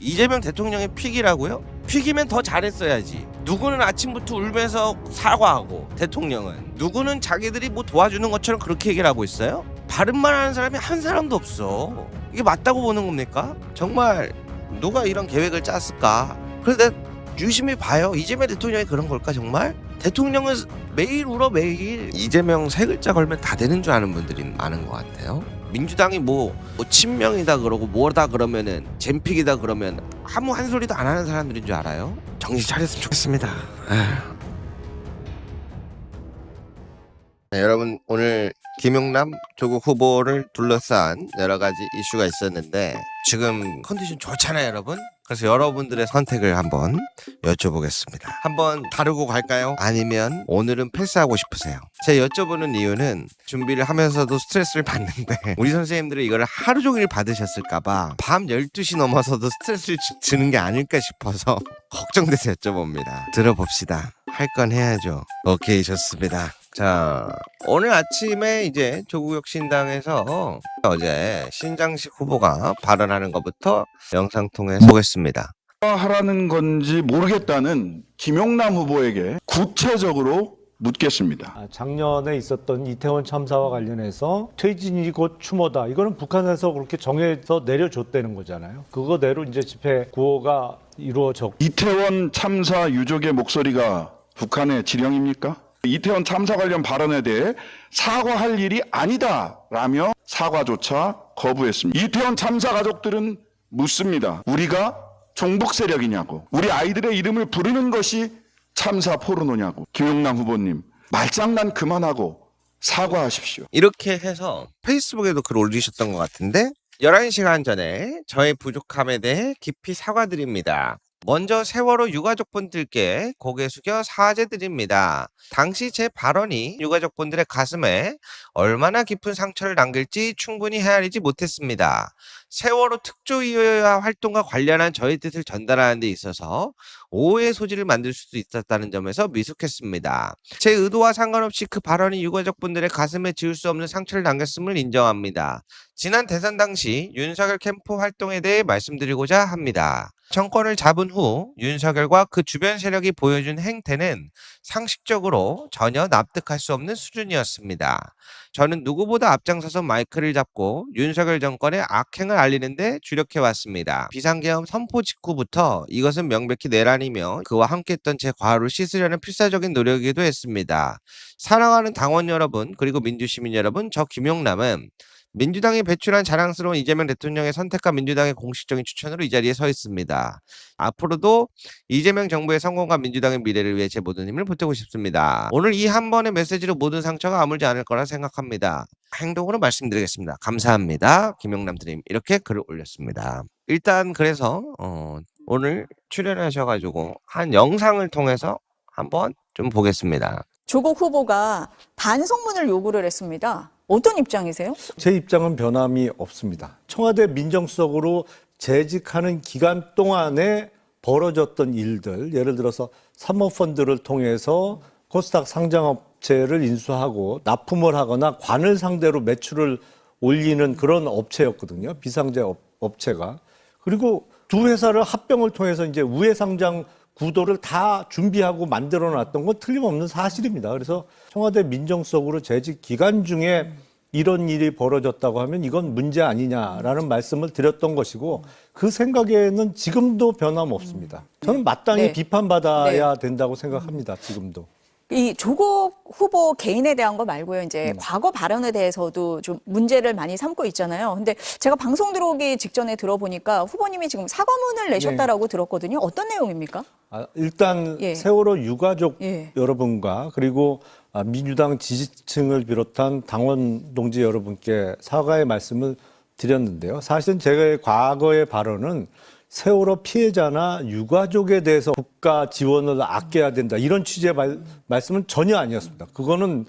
이재명 대통령의 픽이라고요? 픽이면 더 잘했어야지. 누구는 아침부터 울면서 사과하고 대통령은 누구는 자기들이 뭐 도와주는 것처럼 그렇게 얘기를 하고 있어요? 바른말 하는 사람이 한 사람도 없어. 이게 맞다고 보는 겁니까? 정말 누가 이런 계획을 짰을까? 그래서 내가 유심히 봐요. 이재명 대통령이 그런 걸까 정말? 대통령은 매일 울어 매일. 이재명 세 글자 걸면 다 되는 줄 아는 분들이 많은 것 같아요. 민주당이 뭐 친명이다 그러고 뭐다 그러면은 잼픽이다 그러면 아무 한 소리도 안 하는 사람들인 줄 알아요? 정신 차렸으면 좋겠습니다. 네, 여러분 오늘 김용남 조국 후보를 둘러싼 여러 가지 이슈가 있었는데 지금 컨디션 좋잖아요 여러분. 그래서 여러분들의 선택을 한번 여쭤보겠습니다. 한번 다루고 갈까요? 아니면 오늘은 패스하고 싶으세요? 제가 여쭤보는 이유는 준비를 하면서도 스트레스를 받는데 우리 선생님들이 이걸 하루 종일 받으셨을까봐 밤 12시 넘어서도 스트레스를 주는 게 아닐까 싶어서 걱정돼서 여쭤봅니다. 들어봅시다. 할 건 해야죠. 오케이, 좋습니다. 자, 오늘 아침에 이제 조국혁신당에서 어제 신장식 후보가 발언하는 것부터 영상 통해서 보겠습니다. 하라는 건지 모르겠다는 김용남 후보에게 구체적으로 묻겠습니다. 작년에 있었던 이태원 참사와 관련해서 퇴진이 곧 추모다. 이거는 북한에서 그렇게 정해서 내려줬다는 거잖아요. 그거대로 이제 집회 구호가 이루어졌고. 이태원 참사 유족의 목소리가 북한의 지령입니까? 이태원 참사 관련 발언에 대해 사과할 일이 아니다라며 사과조차 거부했습니다. 이태원 참사 가족들은 묻습니다. 우리가 종북 세력이냐고, 우리 아이들의 이름을 부르는 것이 참사 포르노냐고. 김용남 후보님, 말장난 그만하고 사과하십시오. 이렇게 해서 페이스북에도 글 올리셨던 것 같은데 11시간 전에 저의 부족함에 대해 깊이 사과드립니다. 먼저 세월호 유가족분들께 고개 숙여 사죄드립니다. 당시 제 발언이 유가족분들의 가슴에 얼마나 깊은 상처를 남길지 충분히 헤아리지 못했습니다. 세월호 특조위와 활동과 관련한 저의 뜻을 전달하는 데 있어서 오해의 소지를 만들 수도 있었다는 점에서 미숙했습니다. 제 의도와 상관없이 그 발언이 유가족분들의 가슴에 지울 수 없는 상처를 남겼음을 인정합니다. 지난 대선 당시 윤석열 캠프 활동에 대해 말씀드리고자 합니다. 정권을 잡은 후 윤석열과 그 주변 세력이 보여준 행태는 상식적으로 전혀 납득할 수 없는 수준이었습니다. 저는 누구보다 앞장서서 마이크를 잡고 윤석열 정권의 악행을 알리는데 주력해왔습니다. 비상계엄 선포 직후부터 이것은 명백히 내란이며 그와 함께했던 제 과오를 씻으려는 필사적인 노력이기도 했습니다. 사랑하는 당원 여러분 그리고 민주시민 여러분, 저 김용남은 민주당이 배출한 자랑스러운 이재명 대통령의 선택과 민주당의 공식적인 추천으로 이 자리에 서 있습니다. 앞으로도 이재명 정부의 성공과 민주당의 미래를 위해 제 모든 힘을 보태고 싶습니다. 오늘 이 한 번의 메시지로 모든 상처가 아물지 않을 거라 생각합니다. 행동으로 말씀드리겠습니다. 감사합니다. 김용남 드림. 이렇게 글을 올렸습니다. 일단 그래서 오늘 출연하셔가지고 한 영상을 통해서 한번 좀 보겠습니다. 조국 후보가 반성문을 요구를 했습니다. 어떤 입장이세요? 제 입장은 변함이 없습니다. 청와대 민정수석으로 재직하는 기간 동안에 벌어졌던 일들, 예를 들어서 사모펀드를 통해서 코스닥 상장업체를 인수하고 납품을 하거나 관을 상대로 매출을 올리는 그런 업체였거든요. 비상제 업체가. 그리고 두 회사를 합병을 통해서 이제 우회 상장 구도를 다 준비하고 만들어 놨던 건 틀림없는 사실입니다. 그래서 청와대 민정수석으로 재직 기간 중에 이런 일이 벌어졌다고 하면 이건 문제 아니냐라는 말씀을 드렸던 것이고 그 생각에는 지금도 변함없습니다. 저는 마땅히 네. 비판받아야 된다고 생각합니다. 지금도. 이 조국 후보 개인에 대한 거 말고요. 이제 과거 발언에 대해서도 좀 문제를 많이 삼고 있잖아요. 근데 제가 방송 들어오기 직전에 들어보니까 후보님이 지금 사과문을 내셨다라고 들었거든요. 어떤 내용입니까? 일단 예. 세월호 유가족 예. 여러분과 그리고 민주당 지지층을 비롯한 당원 동지 여러분께 사과의 말씀을 드렸는데요. 사실은 제가 과거의 발언은 세월호 피해자나 유가족에 대해서 국가 지원을 아껴야 된다 이런 취지의 말씀은 전혀 아니었습니다. 그거는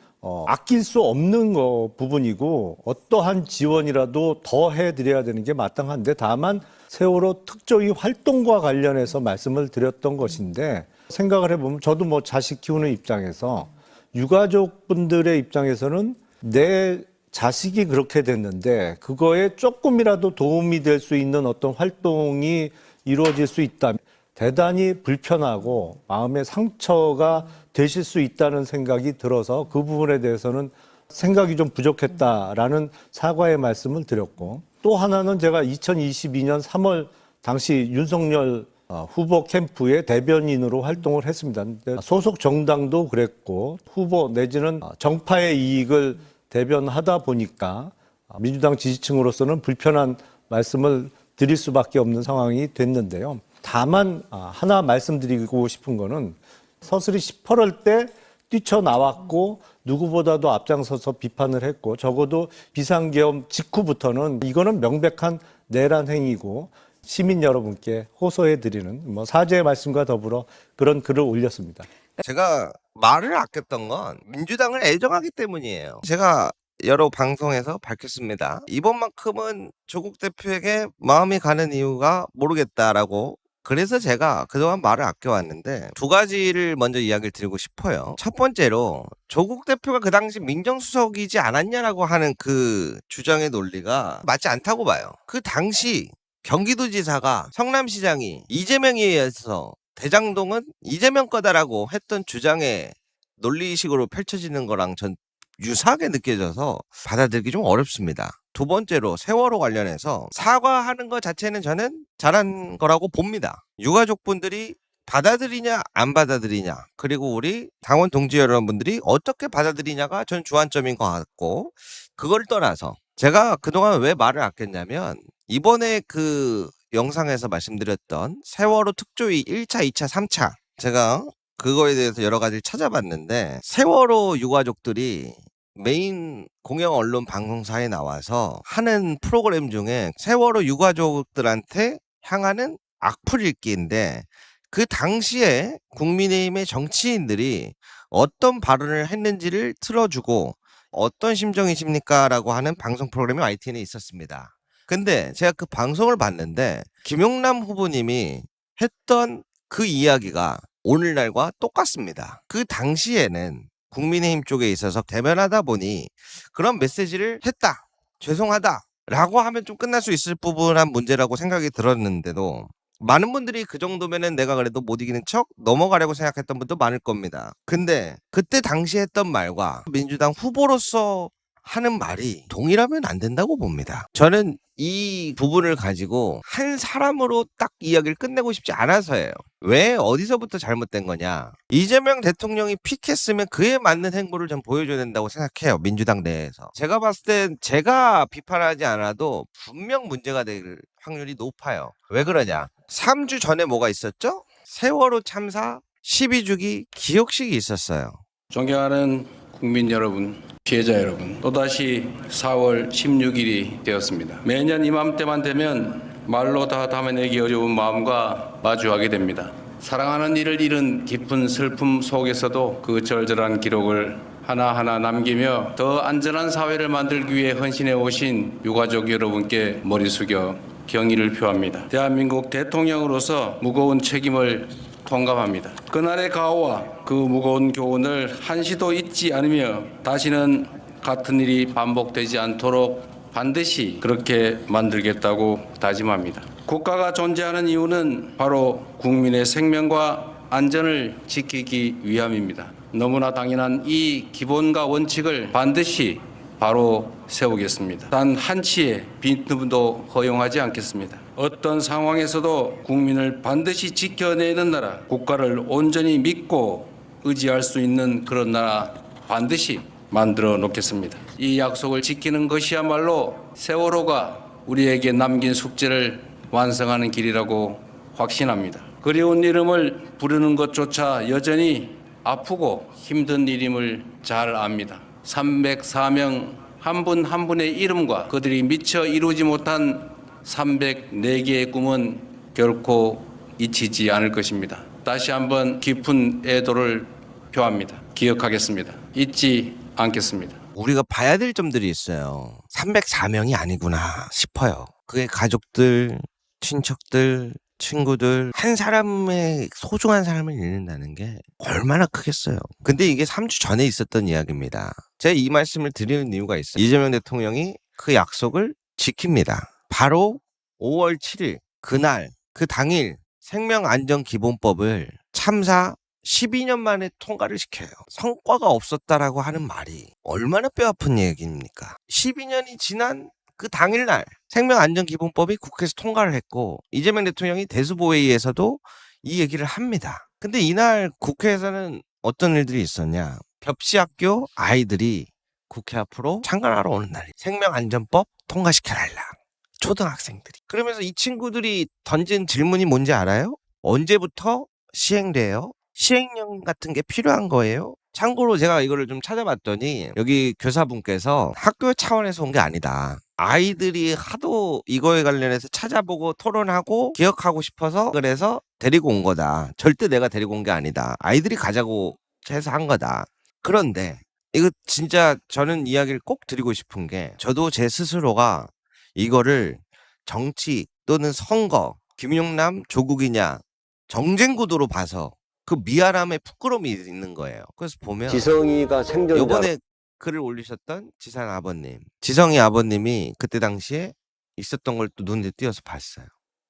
아낄 수 없는 부분이고 어떠한 지원이라도 더 해드려야 되는 게 마땅한데 다만 세월호 특조위 활동과 관련해서 말씀을 드렸던 것인데 생각을 해보면 저도 뭐 자식 키우는 입장에서 유가족분들의 입장에서는 내 자식이 그렇게 됐는데 그거에 조금이라도 도움이 될 수 있는 어떤 활동이 이루어질 수 있다면 대단히 불편하고 마음의 상처가 되실 수 있다는 생각이 들어서 그 부분에 대해서는 생각이 좀 부족했다라는 사과의 말씀을 드렸고, 또 하나는 제가 2022년 3월 당시 윤석열 후보 캠프의 대변인으로 활동을 했습니다. 근데 소속 정당도 그랬고 후보 내지는 정파의 이익을 대변하다 보니까 민주당 지지층으로서는 불편한 말씀을 드릴 수밖에 없는 상황이 됐는데요. 다만 하나 말씀드리고 싶은 거는 서슬이 18월 때 뛰쳐나왔고 누구보다도 앞장서서 비판을 했고, 적어도 비상계엄 직후부터는 이거는 명백한 내란 행위고 시민 여러분께 호소해드리는 사죄의 말씀과 더불어 그런 글을 올렸습니다. 제가 말을 아꼈던 건 민주당을 애정하기 때문이에요. 제가 여러 방송에서 밝혔습니다. 이번만큼은 조국 대표에게 마음이 가는 이유가 모르겠다라고, 그래서 제가 그동안 말을 아껴왔는데 두 가지를 먼저 이야기를 드리고 싶어요. 첫 번째로 조국 대표가 그 당시 민정수석이지 않았냐라고 하는 그 주장의 논리가 맞지 않다고 봐요. 그 당시 경기도지사가 성남시장이 이재명에 의해서 대장동은 이재명 거다라고 했던 주장의 논리식으로 펼쳐지는 거랑 전 유사하게 느껴져서 받아들이기 좀 어렵습니다. 두 번째로 세월호 관련해서 사과하는 것 자체는 저는 잘한 거라고 봅니다. 유가족분들이 받아들이냐 안 받아들이냐, 그리고 우리 당원 동지 여러분들이 어떻게 받아들이냐가 전 주안점인 것 같고, 그걸 떠나서 제가 그동안 왜 말을 아꼈냐면, 이번에 그 영상에서 말씀드렸던 세월호 특조위 1차, 2차, 3차, 제가 그거에 대해서 여러 가지를 찾아봤는데, 세월호 유가족들이 메인 공영 언론 방송사에 나와서 하는 프로그램 중에 세월호 유가족들한테 향하는 악플 읽기인데, 그 당시에 국민의힘의 정치인들이 어떤 발언을 했는지를 틀어주고 어떤 심정이십니까? 라고 하는 방송 프로그램이 YTN에 있었습니다. 근데 제가 그 방송을 봤는데 김용남 후보님이 했던 그 이야기가 오늘날과 똑같습니다. 그 당시에는 국민의힘 쪽에 있어서 대면하다 보니 그런 메시지를 했다, 죄송하다 라고 하면 좀 끝날 수 있을 부분한 문제라고 생각이 들었는데도, 많은 분들이 그 정도면은 내가 그래도 못 이기는 척 넘어가려고 생각했던 분도 많을 겁니다. 근데 그때 당시 했던 말과 민주당 후보로서 하는 말이 동일하면 안 된다고 봅니다. 저는 이 부분을 가지고 한 사람으로 딱 이야기를 끝내고 싶지 않아서예요. 왜 어디서부터 잘못된 거냐? 이재명 대통령이 픽했으면 그에 맞는 행보를 좀 보여줘야 된다고 생각해요. 민주당 내에서. 제가 봤을 땐 제가 비판하지 않아도 분명 문제가 될 확률이 높아요. 왜 그러냐? 3주 전에 뭐가 있었죠? 세월호 참사 12주기 기억식이 있었어요. 존경하는 국민 여러분, 피해자 여러분, 또다시 4월 16일이 되었습니다. 매년 이맘때만 되면 말로 다 담아내기 어려운 마음과 마주하게 됩니다. 사랑하는 이를 잃은 깊은 슬픔 속에서도 그 절절한 기록을 하나하나 남기며 더 안전한 사회를 만들기 위해 헌신해 오신 유가족 여러분께 머리 숙여 경의를 표합니다. 대한민국 대통령으로서 무거운 책임을 통감합니다. 그날의 가오와 그 무거운 교훈을 한시도 잊지 않으며 다시는 같은 일이 반복되지 않도록 반드시 그렇게 만들겠다고 다짐합니다. 국가가 존재하는 이유는 바로 국민의 생명과 안전을 지키기 위함입니다. 너무나 당연한 이 기본과 원칙을 반드시 바로 세우겠습니다. 단 한치의 빈틈도 허용하지 않겠습니다. 어떤 상황에서도 국민을 반드시 지켜내는 나라, 국가를 온전히 믿고 의지할 수 있는 그런 나라 반드시 만들어 놓겠습니다. 이 약속을 지키는 것이야말로 세월호가 우리에게 남긴 숙제를 완성하는 길이라고 확신합니다. 그리운 이름을 부르는 것조차 여전히 아프고 힘든 일임을 잘 압니다. 304명 한 분 한 분의 이름과 그들이 미처 이루지 못한 304개의 꿈은 결코 잊히지 않을 것입니다. 다시 한번 깊은 애도를 표합니다. 기억하겠습니다. 잊지 않겠습니다. 우리가 봐야 될 점들이 있어요. 304명이 아니구나 싶어요. 그의 가족들, 친척들, 친구들, 한 사람의 소중한 삶을 잃는다는 게 얼마나 크겠어요. 근데 이게 3주 전에 있었던 이야기입니다. 제가 이 말씀을 드리는 이유가 있어요. 이재명 대통령이 그 약속을 지킵니다. 바로 5월 7일 그날 그 당일 생명안전기본법을 참사 12년 만에 통과를 시켜요. 성과가 없었다라고 하는 말이 얼마나 뼈아픈 얘기입니까? 12년이 지난 그 당일날 생명안전기본법이 국회에서 통과를 했고 이재명 대통령이 대수보회의에서도 이 얘기를 합니다. 근데 이날 국회에서는 어떤 일들이 있었냐. 벽시학교 아이들이 국회 앞으로 참관하러 오는 날이 생명안전법 통과시켜달라. 초등학생들이. 그러면서 이 친구들이 던진 질문이 뭔지 알아요? 언제부터 시행돼요? 시행령 같은 게 필요한 거예요? 참고로 제가 이거를 좀 찾아봤더니 여기 교사분께서 학교 차원에서 온 게 아니다. 아이들이 하도 이거에 관련해서 찾아보고 토론하고 기억하고 싶어서 그래서 데리고 온 거다. 절대 내가 데리고 온 게 아니다. 아이들이 가자고 해서 한 거다. 그런데 이거 진짜 저는 이야기를 꼭 드리고 싶은 게 저도 제 스스로가 이거를 정치 또는 선거, 김용남, 조국이냐 정쟁 구도로 봐서 그 미안함에 부끄러움이 있는 거예요. 그래서 보면 지성이가 생존자. 요번에 글을 올리셨던 지산 아버님, 지성이 아버님이 그때 당시에 있었던 걸 또 눈에 띄어서 봤어요.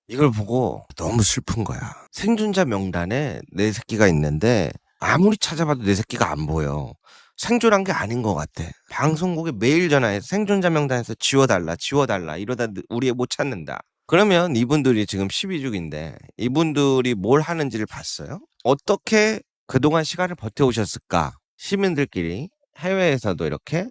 이걸 보고 너무 슬픈 거야. 생존자 명단에 내 새끼가 있는데 아무리 찾아봐도 내 새끼가 안 보여. 생존한 게 아닌 것 같아. 방송국에 매일 전화해서 생존자 명단에서 지워달라 이러다 우리 애 못 찾는다. 그러면 이분들이 지금 12주기인데 이분들이 뭘 하는지를 봤어요? 어떻게 그동안 시간을 버텨오셨을까? 시민들끼리 해외에서도 이렇게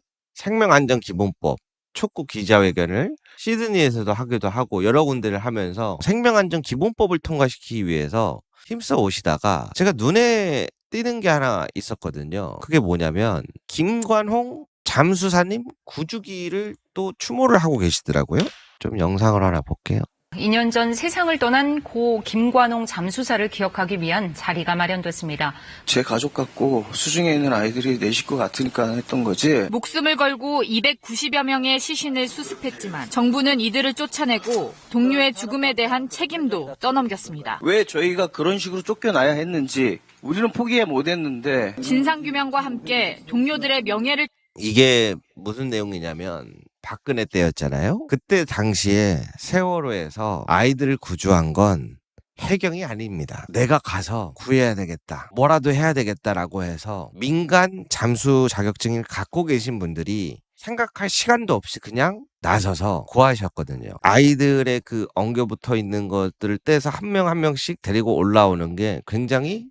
생명안전기본법 촉구 기자회견을 시드니에서도 하기도 하고 여러 군데를 하면서 생명안전기본법을 통과시키기 위해서 힘써 오시다가 제가 눈에 띄는 게 하나 있었거든요. 그게 뭐냐면 김관홍 잠수사님 9주기를 또 추모를 하고 계시더라고요. 좀 영상을 하나 볼게요. 2년 전 세상을 떠난 고 김관홍 잠수사를 기억하기 위한 자리가 마련됐습니다. 제 가족 같고 수중에 있는 아이들이 내 식구 같으니까 했던 거지. 목숨을 걸고 290여 명의 시신을 수습했지만 정부는 이들을 쫓아내고 동료의 죽음에 대한 책임도 떠넘겼습니다. 왜 저희가 그런 식으로 쫓겨나야 했는지 우리는 포기해 못했는데. 진상규명과 함께 동료들의 명예를 이게 무슨 내용이냐면 박근혜 때였잖아요. 그때 당시에 세월호에서 아이들을 구조한 건 해경이 아닙니다. 내가 가서 구해야 되겠다. 뭐라도 해야 되겠다라고 해서 민간 잠수 자격증을 갖고 계신 분들이 생각할 시간도 없이 그냥 나서서 구하셨거든요. 아이들의 그 엉겨 붙어 있는 것들을 떼서 한 명 한 명씩 데리고 올라오는 게 굉장히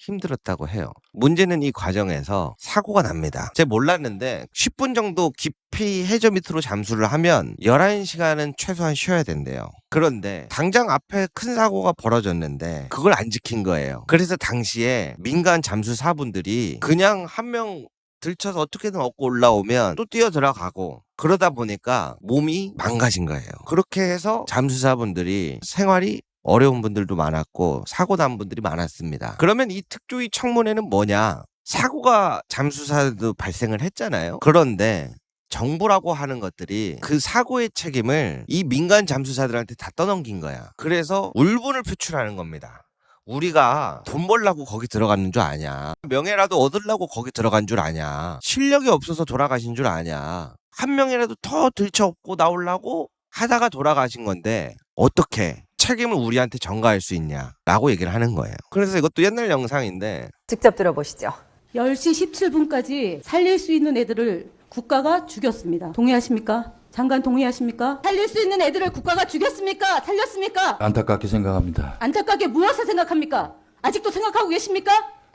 힘들었다고 해요. 문제는 이 과정에서 사고가 납니다. 제가 몰랐는데 10분 정도 깊이 해저 밑으로 잠수를 하면 11시간은 최소한 쉬어야 된대요. 그런데 당장 앞에 큰 사고가 벌어졌는데 그걸 안 지킨 거예요. 그래서 당시에 민간 잠수사분들이 그냥 한 명 들쳐서 어떻게든 얻고 올라오면 또 뛰어 들어가고 그러다 보니까 몸이 망가진 거예요. 그렇게 해서 잠수사분들이 생활이 어려운 분들도 많았고 사고 난 분들이 많았습니다. 그러면 이 특조위 청문회는 뭐냐? 사고가 잠수사도 발생을 했잖아요. 그런데 정부라고 하는 것들이 그 사고의 책임을 이 민간 잠수사들한테 다 떠넘긴 거야. 그래서 울분을 표출하는 겁니다. 우리가 돈 벌려고 거기 들어갔는 줄 아냐? 명예라도 얻으려고 거기 들어간 줄 아냐? 실력이 없어서 돌아가신 줄 아냐? 한 명이라도 더 들쳐업고 나오려고 하다가 돌아가신 건데 어떻게 책임을 우리한테 전가할 수 있냐라고 얘기를 하는 거예요. 그래서 이것도 옛날 영상인데 직접 들어보시죠. 10시 17분까지 살릴 수 있는 애들을 국가가 죽였습니다. 동의하십니까? 장관 동의하십니까? 살릴 수 있는 애들을 국가가 죽였습니까? 살렸습니까? 안타깝게 생각합니다. 안타깝게 무엇을 생각합니까? 아직도 생각하고 계십니까?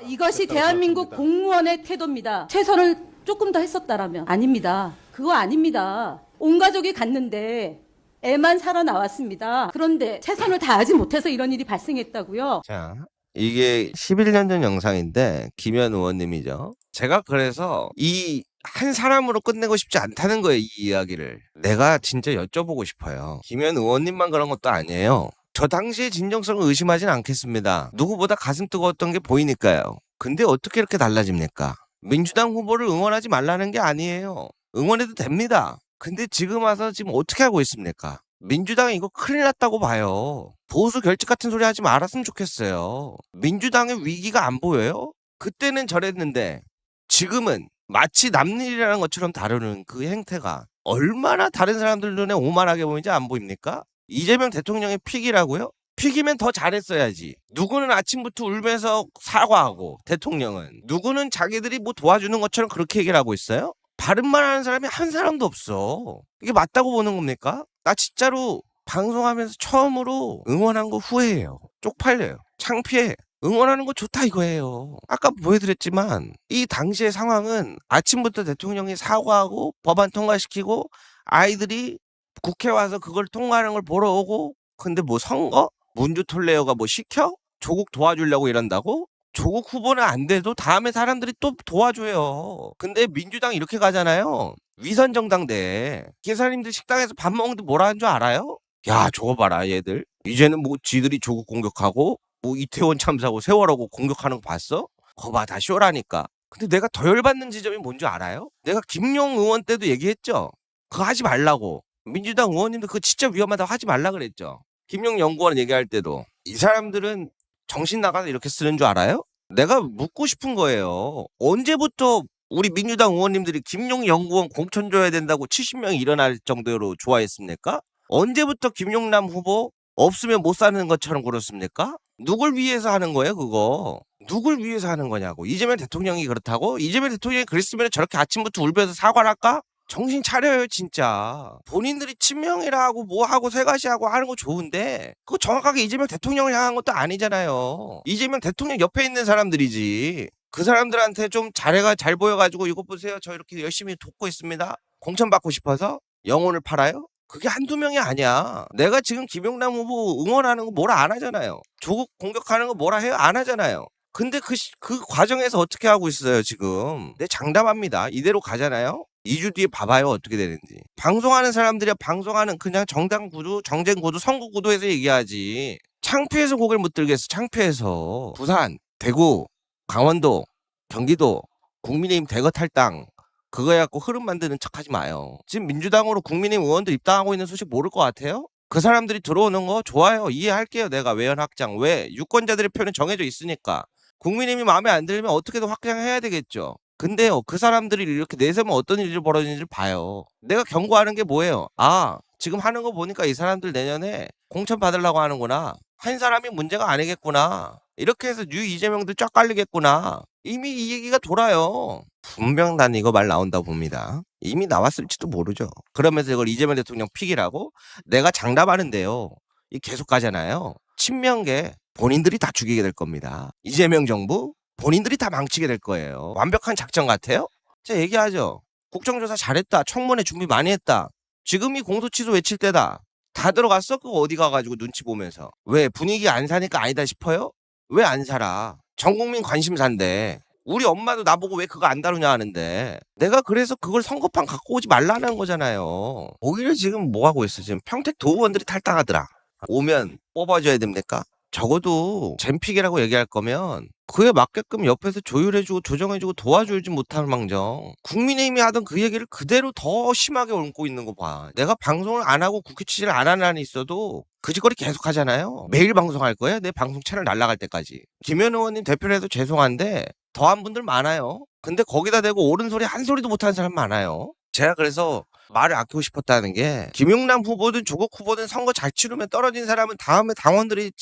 이것이 대한민국 공무원의 태도입니다. 최선을 조금 더 했었다라면 아닙니다. 그거 아닙니다. 온 가족이 갔는데 애만 살아나왔습니다. 그런데 최선을 다하지 못해서 이런 일이 발생했다고요. 자, 이게 11년 전 영상인데 김현 의원님이죠. 제가 그래서 이 한 사람으로 끝내고 싶지 않다는 거예요. 이 이야기를. 내가 진짜 여쭤보고 싶어요. 김현 의원님만 그런 것도 아니에요. 저 당시의 진정성을 의심하진 않겠습니다. 누구보다 가슴 뜨거웠던 게 보이니까요. 근데 어떻게 이렇게 달라집니까? 민주당 후보를 응원하지 말라는 게 아니에요. 응원해도 됩니다. 근데 지금 와서 지금 어떻게 하고 있습니까? 민주당이 이거 큰일 났다고 봐요. 보수 결집 같은 소리 하지 말았으면 좋겠어요. 민주당의 위기가 안 보여요? 그때는 저랬는데 지금은 마치 남일이라는 것처럼 다루는 그 행태가 얼마나 다른 사람들 눈에 오만하게 보이는지 안 보입니까? 이재명 대통령의 픽이라고요? 픽이면 더 잘했어야지. 누구는 아침부터 울면서 사과하고 대통령은 누구는 자기들이 뭐 도와주는 것처럼 그렇게 얘기를 하고 있어요. 바른말 하는 사람이 한 사람도 없어. 이게 맞다고 보는 겁니까? 나 진짜로 방송하면서 처음으로 응원한 거 후회해요. 쪽팔려요. 창피해. 응원하는 거 좋다 이거예요. 아까 보여드렸지만 이 당시의 상황은 아침부터 대통령이 사과하고 법안 통과시키고 아이들이 국회 와서 그걸 통과하는 걸 보러 오고, 근데 뭐 선거? 문주톨레어가 뭐 시켜? 조국 도와주려고 이런다고? 조국 후보는 안 돼도 다음에 사람들이 또 도와줘요. 근데 민주당 이렇게 가잖아요. 위선정당대. 기사님들 식당에서 밥 먹는데 뭐라 하는 줄 알아요? 야, 저거 봐라 얘들. 이제는 뭐 지들이 조국 공격하고 뭐 이태원 참사고 세월호고 공격하는 거 봤어? 거봐 다 쇼라니까. 근데 내가 더 열받는 지점이 뭔지 알아요? 내가 김용 의원 때도 얘기했죠. 그거 하지 말라고. 민주당 의원님도 그거 진짜 위험하다고 하지 말라 그랬죠. 김용 연구원 얘기할 때도 이 사람들은 정신 나가서 이렇게 쓰는 줄 알아요? 내가 묻고 싶은 거예요. 언제부터 우리 민주당 의원님들이 김용 연구원 공천 줘야 된다고 70명이 일어날 정도로 좋아했습니까? 언제부터 김용남 후보 없으면 못 사는 것처럼 그렇습니까? 누굴 위해서 하는 거예요 그거? 누굴 위해서 하는 거냐고. 이재명 대통령이 그렇다고? 이재명 대통령이 그랬으면 저렇게 아침부터 울면서 사과를 할까? 정신 차려요 진짜. 본인들이 친명이라 하고 뭐하고 세가시하고 하는 거 좋은데 그거 정확하게 이재명 대통령을 향한 것도 아니잖아요. 이재명 대통령 옆에 있는 사람들이지. 그 사람들한테 좀 잘 보여가지고 이것 보세요 저 이렇게 열심히 돕고 있습니다. 공천 받고 싶어서 영혼을 팔아요? 그게 한두 명이 아니야. 내가 지금 김용남 후보 응원하는 거 뭐라 안 하잖아요. 조국 공격하는 거 뭐라 해요? 안 하잖아요. 근데 그 과정에서 어떻게 하고 있어요 지금. 내 장담합니다. 이대로 가잖아요. 2주 뒤에 봐봐요 어떻게 되는지. 방송하는 사람들이 방송하는 그냥 정당 구도, 정쟁 구도, 선거 구도에서 얘기하지. 창피해서 고개를 못 들겠어. 창피해서. 부산, 대구, 강원도, 경기도, 국민의힘 대거 탈당. 그거 해갖고 흐름 만드는 척하지 마요. 지금 민주당으로 국민의힘 의원들 입당하고 있는 소식 모를 것 같아요? 그 사람들이 들어오는 거 좋아요. 이해할게요. 내가 외연 확장. 왜? 유권자들의 표는 정해져 있으니까. 국민의힘이 마음에 안 들면 어떻게든 확장해야 되겠죠. 근데요, 그 사람들이 이렇게 내세우면 어떤 일이 벌어지는지를 봐요. 내가 경고하는 게 뭐예요? 아, 지금 하는 거 보니까 이 사람들 내년에 공천 받으려고 하는구나. 한 사람이 문제가 아니겠구나. 이렇게 해서 뉴 이재명들 쫙 깔리겠구나. 이미 이 얘기가 돌아요. 분명 난 이거 말 나온다고 봅니다. 이미 나왔을지도 모르죠. 그러면서 이걸 이재명 대통령 픽이라고? 내가 장담하는데요. 이 계속 가잖아요. 친명계 본인들이 다 죽이게 될 겁니다. 이재명 정부 본인들이 다 망치게 될 거예요. 완벽한 작전 같아요? 제가 얘기하죠. 국정조사 잘했다. 청문회 준비 많이 했다. 지금이 공소취소 외칠 때다. 다 들어갔어? 그거 어디 가가지고 눈치 보면서. 왜? 분위기 안 사니까 아니다 싶어요? 왜 안 살아? 전 국민 관심사인데. 우리 엄마도 나보고 왜 그거 안 다루냐 하는데. 내가 그래서 그걸 선거판 갖고 오지 말라는 거잖아요. 오히려 지금 뭐 하고 있어? 지금 평택 도의원들이 탈당하더라. 오면 뽑아줘야 됩니까? 적어도 잼픽이라고 얘기할 거면 그에 맞게끔 옆에서 조율해주고 조정해주고 도와주지 못할 망정 국민의힘이 하던 그 얘기를 그대로 더 심하게 얹고 있는 거 봐. 내가 방송을 안 하고 국회 취재를 안 하는 한이 있어도 그 짓거리 계속 하잖아요. 매일 방송할 거예요. 내 방송 채널 날아갈 때까지. 김현 의원님 대표로 해도 죄송한데 더한 분들 많아요. 근데 거기다 대고 옳은 소리 한 소리도 못하는 사람 많아요. 제가 그래서 말을 아끼고 싶었다는 게 김용남 후보든 조국 후보든 선거 잘 치르면 떨어진 사람은 다음에 당원들이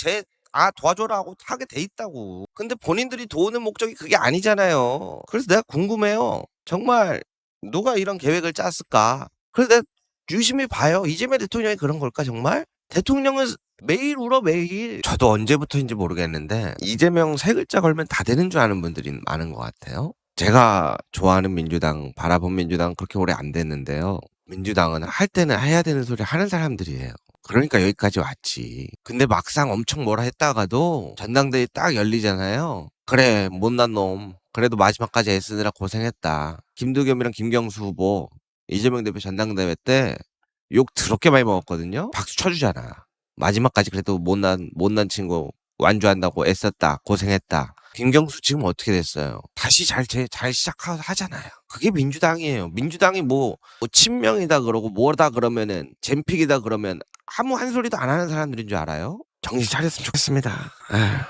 도와줘라 하고 하게 돼 있다고. 근데 본인들이 도우는 목적이 그게 아니잖아요. 그래서 내가 궁금해요. 정말 누가 이런 계획을 짰을까? 그래서 내가 유심히 봐요. 이재명 대통령이 그런 걸까 정말? 대통령은 매일 울어 매일. 저도 언제부터인지 모르겠는데 이재명 세 글자 걸면 다 되는 줄 아는 분들이 많은 것 같아요. 제가 좋아하는 민주당, 바라본 민주당 그렇게 오래 안 됐는데요. 민주당은 할 때는 해야 되는 소리 하는 사람들이에요. 그러니까 여기까지 왔지. 근데 막상 엄청 뭐라 했다가도 전당대회 딱 열리잖아요. 그래 못난 놈. 그래도 마지막까지 애쓰느라 고생했다. 김두겸이랑 김경수 후보 이재명 대표 전당대회 때 욕 더럽게 많이 먹었거든요. 박수 쳐주잖아. 마지막까지 그래도 못난 친구 완주한다고 애썼다. 고생했다. 김경수 지금 어떻게 됐어요? 다시 잘 시작하잖아요. 그게 민주당이에요. 민주당이 뭐 친명이다 그러고 뭐다 그러면은 잼픽이다 그러면 아무 한 소리도 안 하는 사람들인 줄 알아요? 정신 차렸으면 좋겠습니다.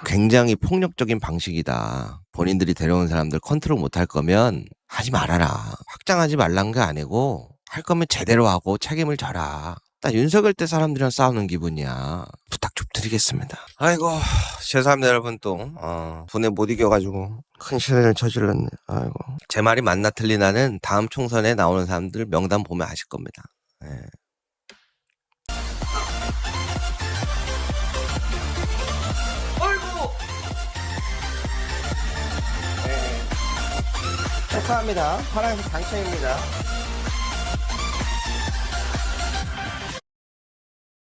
굉장히 폭력적인 방식이다. 본인들이 데려온 사람들 컨트롤 못할 거면 하지 말아라. 확장하지 말란 게 아니고 할 거면 제대로 하고 책임을 져라. 나 윤석열 때 사람들이랑 싸우는 기분이야. 부탁 좀 드리겠습니다. 아이고 죄송합니다 여러분. 또 돈에 못 이겨가지고 큰 실례를 저질렀네. 아이고 제 말이 맞나 틀리나는 다음 총선에 나오는 사람들 명단 보면 아실 겁니다. 네. 어이구. 네. 축하합니다. 파란색 당첨입니다.